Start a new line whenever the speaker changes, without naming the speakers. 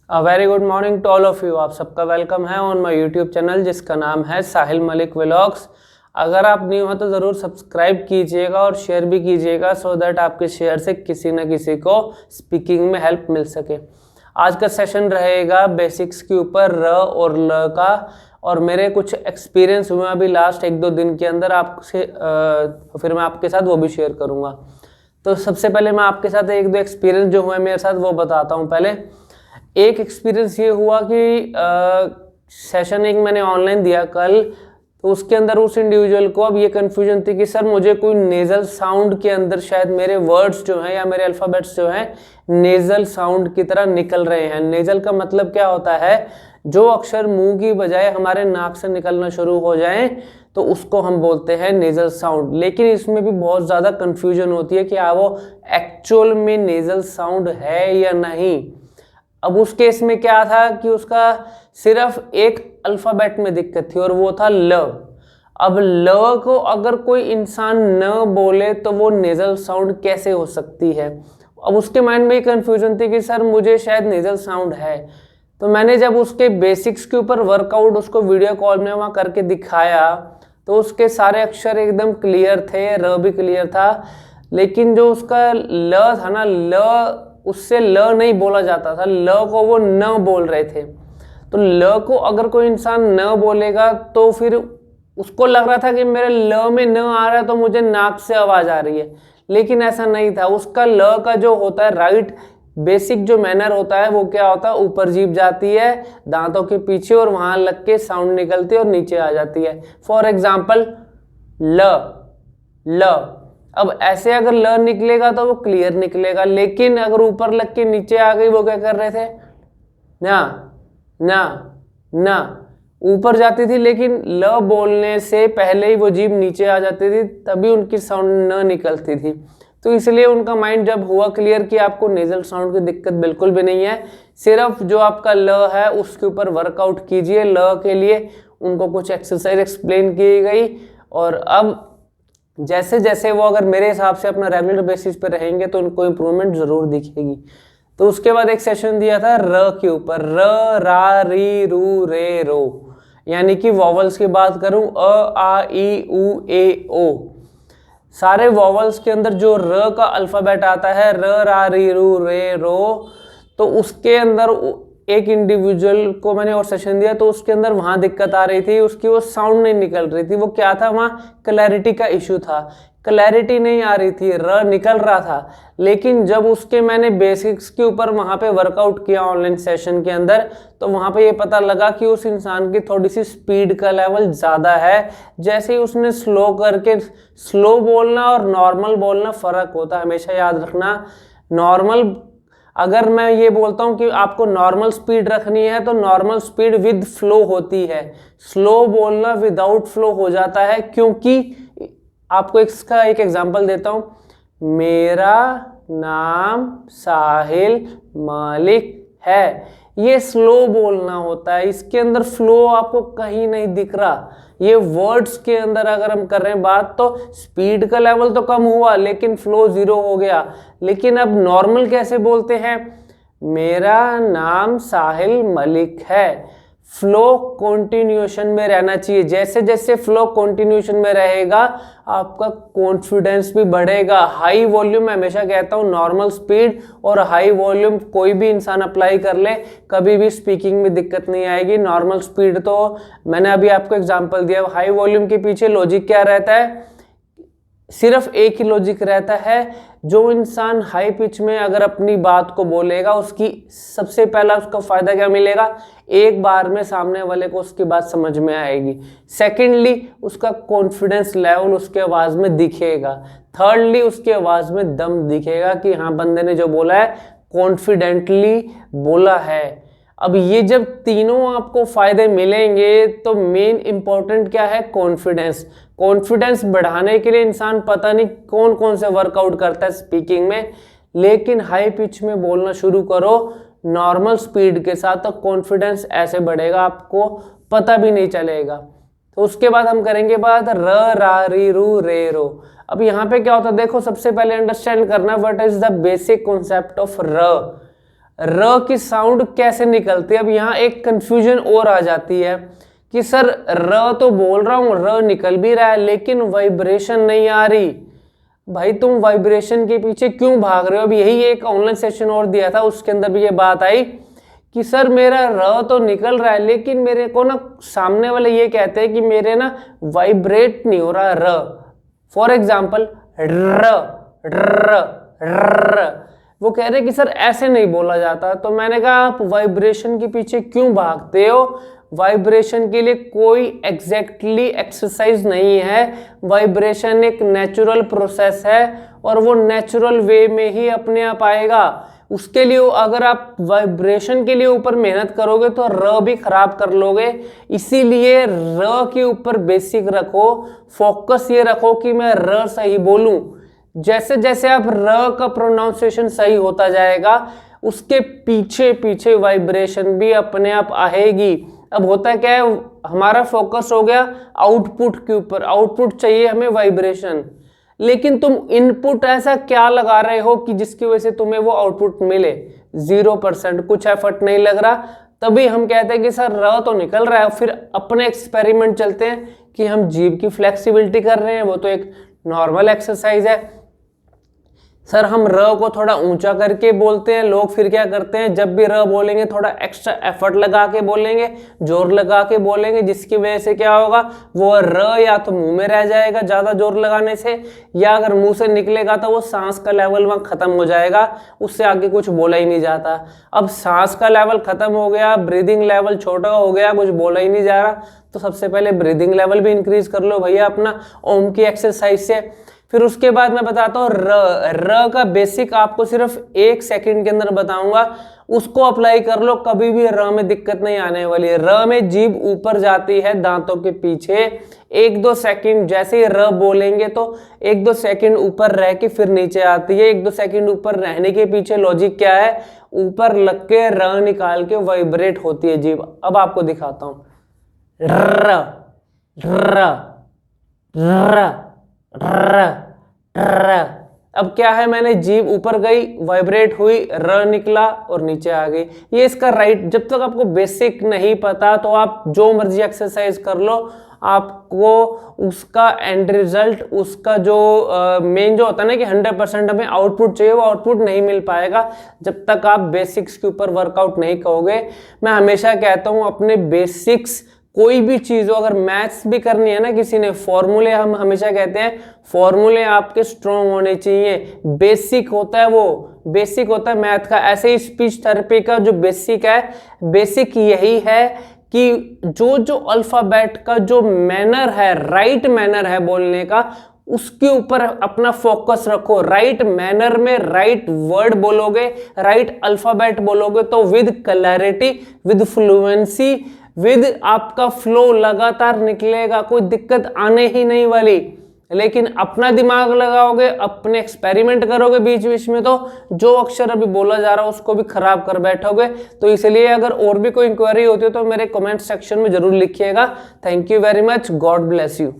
Very good morning to all of you. आप सबका welcome है ऑन माय यूट्यूब चैनल जिसका नाम है साहिल मलिक व्लॉग्स। अगर आप न्यू हो तो ज़रूर सब्सक्राइब कीजिएगा और शेयर भी कीजिएगा सो दैट आपके शेयर से किसी न किसी को स्पीकिंग में हेल्प मिल सके। आज का सेशन रहेगा बेसिक्स के ऊपर र और ल का, और मेरे कुछ एक्सपीरियंस हुए अभी लास्ट 1-2 दिन के अंदर आपसे फिर मैं आपके साथ वो भी शेयर करूँगा। तो सबसे पहले मैं आपके साथ 1-2 एक्सपीरियंस जो हुए मेरे साथ वो बताता हूँ। पहले एक एक्सपीरियंस ये हुआ कि सेशन एक मैंने ऑनलाइन दिया कल, तो उसके अंदर उस इंडिविजुअल को अब ये कन्फ्यूजन थी कि सर मुझे कोई नेज़ल साउंड के अंदर शायद मेरे वर्ड्स जो हैं या मेरे अल्फ़ाबेट्स जो हैं नेज़ल साउंड की तरह निकल रहे हैं। नेज़ल का मतलब क्या होता है? जो अक्षर मुंह की बजाय हमारे नाक से निकलना शुरू हो जाएं तो उसको हम बोलते हैं नेज़ल साउंड। लेकिन इसमें भी बहुत ज़्यादा कन्फ्यूजन होती है कि हाँ वो एक्चुअल में नेज़ल साउंड है या नहीं। अब उस केस में क्या था कि उसका सिर्फ एक अल्फ़ाबेट में दिक्कत थी और वो था ल। अब ल को अगर कोई इंसान न बोले तो वो नेज़ल साउंड कैसे हो सकती है? अब उसके माइंड में ये कन्फ्यूजन थी कि सर मुझे शायद नेज़ल साउंड है। तो मैंने जब उसके बेसिक्स के ऊपर वर्कआउट उसको वीडियो कॉल में वहाँ करके दिखाया तो उसके सारे अक्षर एकदम क्लियर थे, र भी क्लियर था, लेकिन जो उसका ल था ना, ल उससे ल नहीं बोला जाता था, ल को वो न बोल रहे थे। तो ल को अगर कोई इंसान न बोलेगा तो फिर उसको लग रहा था कि मेरे ल में न आ रहा है तो मुझे नाक से आवाज़ आ रही है, लेकिन ऐसा नहीं था। उसका ल का जो होता है राइट बेसिक जो मैनर होता है वो क्या होता है, ऊपर जीभ जाती है दांतों के पीछे और वहाँ लग के साउंड निकलती है और नीचे आ जाती है। फॉर एग्जाम्पल ल। अब ऐसे अगर ल निकलेगा तो वो क्लियर निकलेगा, लेकिन अगर ऊपर लग के नीचे आ गई वो क्या कर रहे थे, ना ना ना, ऊपर जाती थी लेकिन ल बोलने से पहले ही वो जीभ नीचे आ जाती थी, तभी उनकी साउंड न निकलती थी। तो इसलिए उनका माइंड जब हुआ क्लियर कि आपको नेज़ल साउंड की दिक्कत बिल्कुल भी नहीं है, सिर्फ जो आपका ल है उसके ऊपर वर्कआउट कीजिए। ल के लिए उनको कुछ एक्सरसाइज एक्सप्लेन की गई और अब जैसे जैसे वो अगर मेरे हिसाब से अपना रेगुलर बेसिस पे रहेंगे तो उनको इम्प्रूवमेंट ज़रूर दिखेगी। तो उसके बाद एक सेशन दिया था र के ऊपर, र रा री रू रे रो, यानी कि वॉवल्स की बात करूं अ आ ई उ ए ओ, सारे वॉवल्स के अंदर जो र का अल्फ़ाबेट आता है र रा री रू रे रो, तो उसके अंदर एक इंडिविजुअल को मैंने और सेशन दिया तो उसके अंदर वहाँ दिक्कत आ रही थी, उसकी वो साउंड नहीं निकल रही थी। वो क्या था, वहाँ क्लैरिटी का इशू था, क्लैरिटी नहीं आ रही थी, र निकल रहा था। लेकिन जब उसके मैंने बेसिक्स के ऊपर वहाँ पे वर्कआउट किया ऑनलाइन सेशन के अंदर, तो वहाँ पे ये पता लगा कि उस इंसान की थोड़ी सी स्पीड का लेवल ज़्यादा है। जैसे ही उसने स्लो करके, स्लो बोलना और नॉर्मल बोलना फ़र्क होता है, हमेशा याद रखना। नॉर्मल, अगर मैं ये बोलता हूँ कि आपको नॉर्मल स्पीड रखनी है तो नॉर्मल स्पीड विद फ्लो होती है, स्लो बोलना विदाउट फ्लो हो जाता है। क्योंकि आपको इसका एक एग्जांपल देता हूँ, मेरा नाम साहिल मलिक है, ये स्लो बोलना होता है, इसके अंदर फ्लो आपको कहीं नहीं दिख रहा। ये वर्ड्स के अंदर अगर हम कर रहे हैं बात तो स्पीड का लेवल तो कम हुआ लेकिन फ्लो 0 हो गया। लेकिन अब नॉर्मल कैसे बोलते हैं, मेरा नाम साहिल मलिक है, फ्लो कॉन्टिन्यूशन में रहना चाहिए। जैसे जैसे फ्लो कॉन्टिन्यूशन में रहेगा आपका कॉन्फिडेंस भी बढ़ेगा। हाई वॉल्यूम, मैं हमेशा कहता हूँ नॉर्मल स्पीड और हाई वॉल्यूम कोई भी इंसान अप्लाई कर ले कभी भी स्पीकिंग में दिक्कत नहीं आएगी। नॉर्मल स्पीड तो मैंने अभी आपको एग्जांपल दिया। हाई वॉल्यूम के पीछे लॉजिक क्या रहता है, सिर्फ एक ही लॉजिक रहता है, जो इंसान हाई पिच में अगर अपनी बात को बोलेगा उसकी सबसे पहला उसका फ़ायदा क्या मिलेगा, एक बार में सामने वाले को उसकी बात समझ में आएगी। सेकेंडली उसका कॉन्फिडेंस लेवल उसके आवाज़ में दिखेगा। थर्डली उसकी आवाज़ में दम दिखेगा कि हाँ बंदे ने जो बोला है कॉन्फिडेंटली बोला है। अब ये जब तीनों आपको फ़ायदे मिलेंगे तो मेन इंपॉर्टेंट क्या है, कॉन्फिडेंस। कॉन्फिडेंस बढ़ाने के लिए इंसान पता नहीं कौन कौन से वर्कआउट करता है स्पीकिंग में, लेकिन हाई पिच में बोलना शुरू करो नॉर्मल स्पीड के साथ तो कॉन्फिडेंस ऐसे बढ़ेगा आपको पता भी नहीं चलेगा। तो उसके बाद हम करेंगे बात र रा री रू रे रो। अब यहाँ पे क्या होता है, देखो सबसे पहले अंडरस्टैंड करना what is the basic concept of र। र की साउंड कैसे निकलती है। अब यहाँ एक कंफ्यूजन और आ जाती है कि सर र तो बोल रहा हूँ, र निकल भी रहा है, लेकिन वाइब्रेशन नहीं आ रही। भाई तुम वाइब्रेशन के पीछे क्यों भाग रहे हो। अब यही एक ऑनलाइन सेशन और दिया था, उसके अंदर भी ये बात आई कि सर मेरा र तो निकल रहा है, लेकिन मेरे को ना सामने वाले ये कहते हैं कि मेरे ना वाइब्रेट नहीं हो रहा र। फॉर एग्जाम्पल र र र, वो कह रहे कि सर ऐसे नहीं बोला जाता। तो मैंने कहा आप वाइब्रेशन के पीछे क्यों भागते हो। वाइब्रेशन के लिए कोई एग्जैक्टली एक्सरसाइज नहीं है। वाइब्रेशन एक नेचुरल प्रोसेस है और वो नेचुरल वे में ही अपने आप आएगा। उसके लिए अगर आप वाइब्रेशन के लिए ऊपर मेहनत करोगे तो र भी खराब कर लोगे। इसीलिए र के ऊपर बेसिक रखो, फोकस ये रखो कि मैं र सही बोलूं। जैसे जैसे आप र का प्रोनाउंसिएशन सही होता जाएगा, उसके पीछे पीछे वाइब्रेशन भी अपने आप आएगी। अब होता क्या है, हमारा फोकस हो गया आउटपुट के ऊपर, आउटपुट चाहिए हमें वाइब्रेशन, लेकिन तुम इनपुट ऐसा क्या लगा रहे हो कि जिसकी वजह से तुम्हें वो आउटपुट मिले। 0%, कुछ एफर्ट नहीं लग रहा। तभी हम कहते हैं कि सर र तो निकल रहा है। फिर अपने एक्सपेरिमेंट चलते हैं कि हम जीभ की फ्लेक्सिबिलिटी कर रहे हैं, वो तो एक नॉर्मल एक्सरसाइज है। सर हम र को थोड़ा ऊंचा करके बोलते हैं। लोग फिर क्या करते हैं, जब भी र बोलेंगे थोड़ा एक्स्ट्रा एफर्ट लगा के बोलेंगे, जोर लगा के बोलेंगे, जिसकी वजह से क्या होगा, वो र या तो मुंह में रह जाएगा ज़्यादा जोर लगाने से, या अगर मुंह से निकलेगा तो वो सांस का लेवल वहाँ ख़त्म हो जाएगा, उससे आगे कुछ बोला ही नहीं जाता। अब सांस का लेवल ख़त्म हो गया, ब्रीदिंग लेवल छोटा हो गया, कुछ बोला ही नहीं जा रहा, तो सबसे पहले ब्रीदिंग लेवल भी इंक्रीज कर लो भैया अपना ओम की एक्सरसाइज से। फिर उसके बाद मैं बताता हूँ र का बेसिक आपको सिर्फ 1 सेकंड के अंदर बताऊंगा, उसको अप्लाई कर लो, कभी भी र में दिक्कत नहीं आने वाली है। र में जीभ ऊपर जाती है दांतों के पीछे, 1-2 सेकंड जैसे ही र बोलेंगे तो 1-2 सेकंड ऊपर रह के फिर नीचे आती है। 1-2 सेकंड ऊपर रहने के पीछे लॉजिक क्या है, ऊपर लग के र निकाल के वाइब्रेट होती है जीभ। अब आपको दिखाता हूँ, र र र र र। अब क्या है, मैंने जीभ ऊपर गई, वाइब्रेट हुई, र निकला और नीचे आ गई। ये इसका राइट। जब तक आपको बेसिक नहीं पता तो आप जो मर्जी एक्सरसाइज कर लो, आपको उसका एंड रिजल्ट, उसका जो मेन जो होता है ना कि 100% हमें आउटपुट चाहिए, वो आउटपुट नहीं मिल पाएगा जब तक आप बेसिक्स के ऊपर वर्कआउट नहीं करोगे। मैं हमेशा कहता हूँ अपने बेसिक्स, कोई भी चीज़ हो, अगर मैथ्स भी करनी है ना किसी ने, फॉर्मूले, हम हमेशा कहते हैं फॉर्मूले आपके स्ट्रॉन्ग होने चाहिए। बेसिक होता है, वो बेसिक होता है मैथ का। ऐसे ही स्पीच थेरेपी का जो बेसिक है, बेसिक यही है कि जो अल्फ़ाबेट का जो मैनर है, राइट मैनर है बोलने का, उसके ऊपर अपना फोकस रखो। राइट मैनर में राइट वर्ड बोलोगे, राइट अल्फ़ाबेट बोलोगे तो with clarity, with fluency, with आपका फ्लो लगातार निकलेगा, कोई दिक्कत आने ही नहीं वाली। लेकिन अपना दिमाग लगाओगे, अपने एक्सपेरिमेंट करोगे बीच बीच में, तो जो अक्षर अभी बोला जा रहा है उसको भी खराब कर बैठोगे। तो इसलिए अगर और भी कोई इंक्वायरी होती है तो मेरे कमेंट सेक्शन में जरूर लिखिएगा। Thank you very much, God bless you.